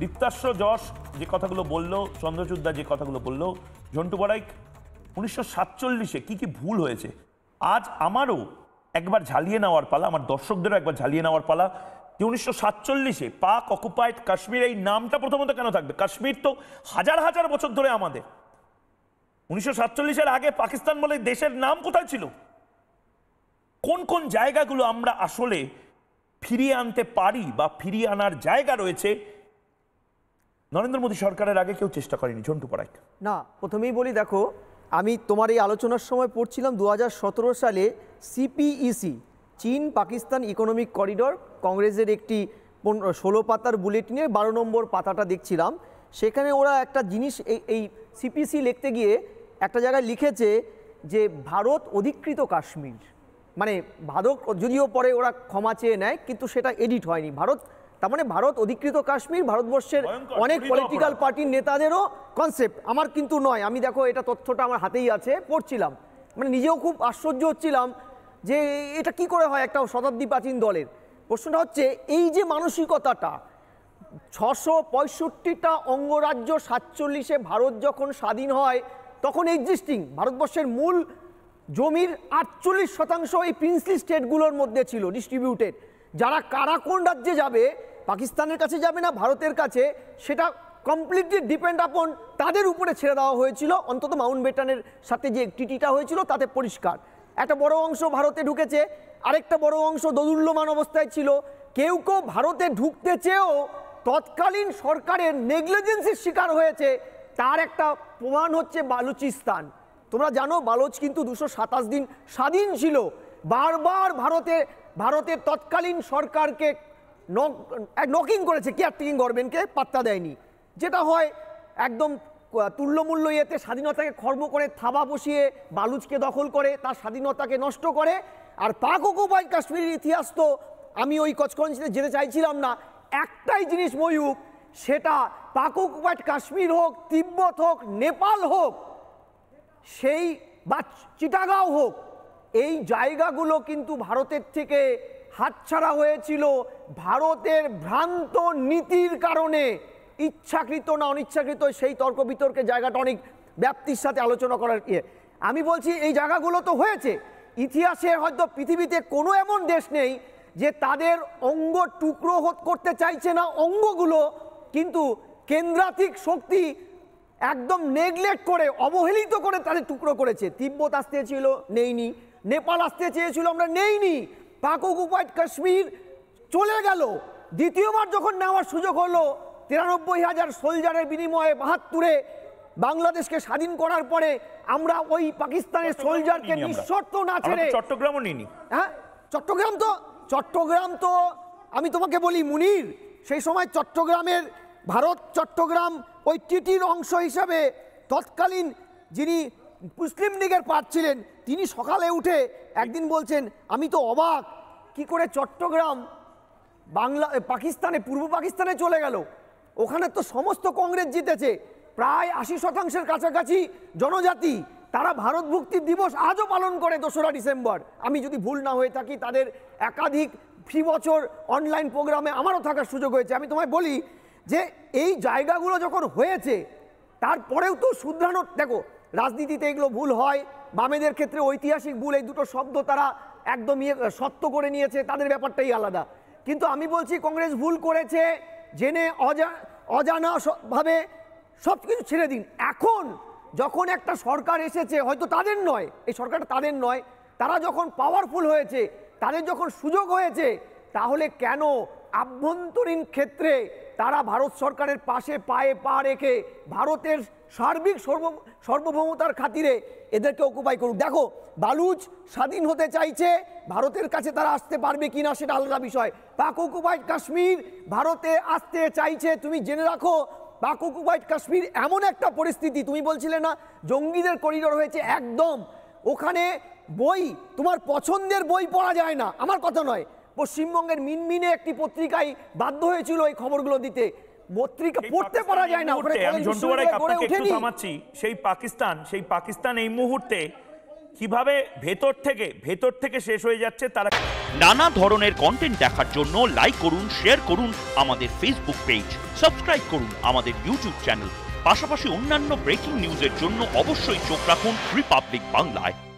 দীপ্তাশ্র যশ যে কথাগুলো বললো, চন্দ্রচূড়দা যে কথাগুলো বললো, ঝন্টু বড়াইক 1947-এ কি কি ভুল হয়েছে আজ আমারও একবার ঝালিয়ে নেওয়ার পালা, আমার দর্শকদেরও একবার ঝালিয়ে নেওয়ার পালা যে 1947-এ পাক অকুপাইড কাশ্মীর, এই নামটা প্রথমত কেন থাকবে? কাশ্মীর তো হাজার হাজার বছর ধরে আমাদের। 1947-এর আগে পাকিস্তান বলে দেশের নাম কোথায় ছিল? কোন কোন জায়গাগুলো আমরা আসলে ফিরিয়ে আনতে পারি বা ফিরিয়ে আনার জায়গা রয়েছে, নরেন্দ্র মোদী সরকারের আগে কেউ চেষ্টা করেনি? ঝন্টু পড়াইক না, প্রথমেই বলি, দেখো আমি তোমার এই আলোচনার সময় পড়ছিলাম 2017 সালে সিপিইসি চীন পাকিস্তান ইকোনমিক করিডর কংগ্রেসের একটি 16 পাতার বুলেটিনের 12 নম্বর পাতাটা দেখছিলাম। সেখানে ওরা একটা জিনিস এই সিপিসি লিখতে গিয়ে একটা জায়গায় লিখেছে যে ভারত অধিকৃত কাশ্মীর, মানে ভারত যদিও পরে ওরা ক্ষমা চেয়ে নেয় কিন্তু সেটা এডিট হয়নি। ভারত তার মানে ভারত অধিকৃত কাশ্মীর ভারতবর্ষের অনেক পলিটিক্যাল পার্টির নেতাদেরও কনসেপ্ট, আমার কিন্তু নয়। আমি দেখো এটা তথ্যটা আমার হাতেই আছে, পড়ছিলাম, মানে নিজেও খুব আশ্চর্য হচ্ছিলাম যে এটা কি করে হয় একটা শতাব্দী প্রাচীন দলের। প্রশ্নটা হচ্ছে এই যে মানসিকতাটা, 665টা অঙ্গরাজ্য 47-এ ভারত যখন স্বাধীন হয় তখন এক্সিস্টিং ভারতবর্ষের মূল জমির 48% এই প্রিন্সলি স্টেটগুলোর মধ্যে ছিল ডিস্ট্রিবিউটেড। যারা কারা কোন রাজ্যে যাবে, পাকিস্তানের কাছে যাবে না ভারতের কাছে, সেটা কমপ্লিটলি ডিপেন্ড আপন তাদের উপরে ছেড়ে দেওয়া হয়েছিল। অন্তত মাউন্ট বেটনের সাথে যে ট্রিটিটা হয়েছিল তাতে পরিষ্কার একটা বড় অংশ ভারতে ঢুকেছে, আরেকটা বড় অংশ দোদুল্যমান অবস্থায় ছিল। কেউ কেউ ভারতে ঢুকতে চেয়েও তৎকালীন সরকারের নেগলিজেন্সির শিকার হয়েছে। তার একটা প্রমাণ হচ্ছে বালুচিস্তান। তোমরা জানো বালোচ কিন্তু 227 দিন স্বাধীন ছিল। বারবার ভারতের তৎকালীন সরকারকে নকিং করেছে, কেয়ারটেকিং গভর্নমেন্টকে পাত্তা দেয়নি। যেটা হয় একদম তুল্যমূল্য ইয়েতে স্বাধীনতাকে খর্ব করে থাবা বসিয়ে বালুচকে দখল করে তার স্বাধীনতাকে নষ্ট করে। আর পাক অকুপাইড কাশ্মীরের ইতিহাস তো আমি ওই কচকঞ্চিতে যেতে চাইছিলাম না। একটাই জিনিস ময়ূক, সেটা পাক অকুপাইড কাশ্মীর হোক, তিব্বত হোক, নেপাল হোক, সেই বা চিটাগাঁও হোক, এই জায়গাগুলো কিন্তু ভারতের থেকে হাতছাড়া হয়েছিল ভারতের ভ্রান্ত নীতির কারণে। ইচ্ছাকৃত না অনিচ্ছাকৃত সেই তর্ক বিতর্কের জায়গাটা অনেক ব্যাপ্তির সাথে আলোচনা করার আমি বলছি এই জায়গাগুলো তো হয়েছে। ইতিহাসের হয়তো পৃথিবীতে কোনো এমন দেশ নেই যে তাদের অঙ্গ টুকরো করতে চাইছে না অঙ্গগুলো, কিন্তু কেন্দ্রাতিক শক্তি একদম নেগলেক্ট করে অবহেলিত করে তাদের টুকরো করেছে। তিব্বত আসতে চেয়েছিল, নেইনি। নেপাল আসতে চেয়েছিল, আমরা নেইনি। পাক অকুপাইড কাশ্মীর চলে গেল। দ্বিতীয়বার যখন নেওয়ার সুযোগ হলো 93,000 সোলজারের বিনিময়ে 72-এ বাংলাদেশকে স্বাধীন করার পরে আমরা ওই পাকিস্তানের সোলজারকে নিঃশর্ত না ছেড়ে চট্টগ্রামও নিইনি। হ্যাঁ, চট্টগ্রাম তো আমি তোমাকে বলি মুনির, সেই সময় চট্টগ্রামের ভারত চট্টগ্রাম ওই টিটির অংশ হিসাবে তৎকালীন যিনি মুসলিম লীগের পার্ট ছিলেন তিনি সকালে উঠে একদিন বলছেন, আমি তো অবাক কি করে চট্টগ্রাম পাকিস্তানে পূর্ব পাকিস্তানে চলে গেল। ওখানে তো সমস্ত কংগ্রেস জিতেছে, প্রায় 80% কাছাকাছি জনজাতি, তারা ভারত মুক্তির দিবস আজও পালন করে 2রা ডিসেম্বর। আমি যদি ভুল না হয়ে থাকি তাদের একাধিক ফি বছর অনলাইন প্রোগ্রামে আমারও থাকার সুযোগ হয়েছে। আমি তোমায় বলি যে এই জায়গাগুলো যখন হয়েছে তারপরেও তো শুধরানোর, দেখো রাজনীতিতে এগুলো ভুল হয়, বামেদের ক্ষেত্রে ঐতিহাসিক ভুল, এই দুটো শব্দ তারা একদম সত্য করে নিয়েছে, তাদের ব্যাপারটাই আলাদা। কিন্তু আমি বলছি কংগ্রেস ভুল করেছে, জেনে অজানা ভাবে সব কিছু ছেড়ে দিন। এখন যখন একটা সরকার এসেছে, হয়তো তাদের নয়, এই সরকারটা তাদের নয়, তারা যখন পাওয়ারফুল হয়েছে, তাদের যখন সুযোগ হয়েছে, তাহলে কেন আভ্যন্তরীণ ক্ষেত্রে তারা ভারত সরকারের পাশে পায়ে পা রেখে ভারতের সার্বিক সার্বভৌমতার খাতিরে এদেরকে অকুপাই করুক। দেখো বালুচ স্বাধীন হতে চাইছে, ভারতের কাছে তারা আসতে পারবে কিনা সেটা আলাদা বিষয়। পাক অকুপাইড কাশ্মীর ভারতে আসতে চাইছে। তুমি জেনে রাখো পাক অকুপাইড কাশ্মীর এমন একটা পরিস্থিতি, তুমি বলছিলে না জঙ্গিদের করিডোর হয়েছে, একদম ওখানে বই তোমার পছন্দের বই পড়া যায় না, আমার কথা নয়। পশ্চিমবঙ্গের মিনমিনে একটি পত্রিকায় বাধ্য হয়েছিল এই খবরগুলো দিতে, পত্রিকা পড়তে পারা যায় না। সেই পাকিস্তান এই মুহূর্তে কিভাবে ভেতর থেকে শেষ হয়ে যাচ্ছে তারা নানা ধরনের কন্টেন্ট দেখার জন্য লাইক করুন, শেয়ার করুন আমাদের ফেসবুক পেজ, সাবস্ক্রাইব করুন আমাদের ইউটিউব চ্যানেল। পাশাপাশি অন্যান্য ব্রেকিং নিউজের জন্য অবশ্যই চোখ রাখুন রিপাবলিক বাংলায়।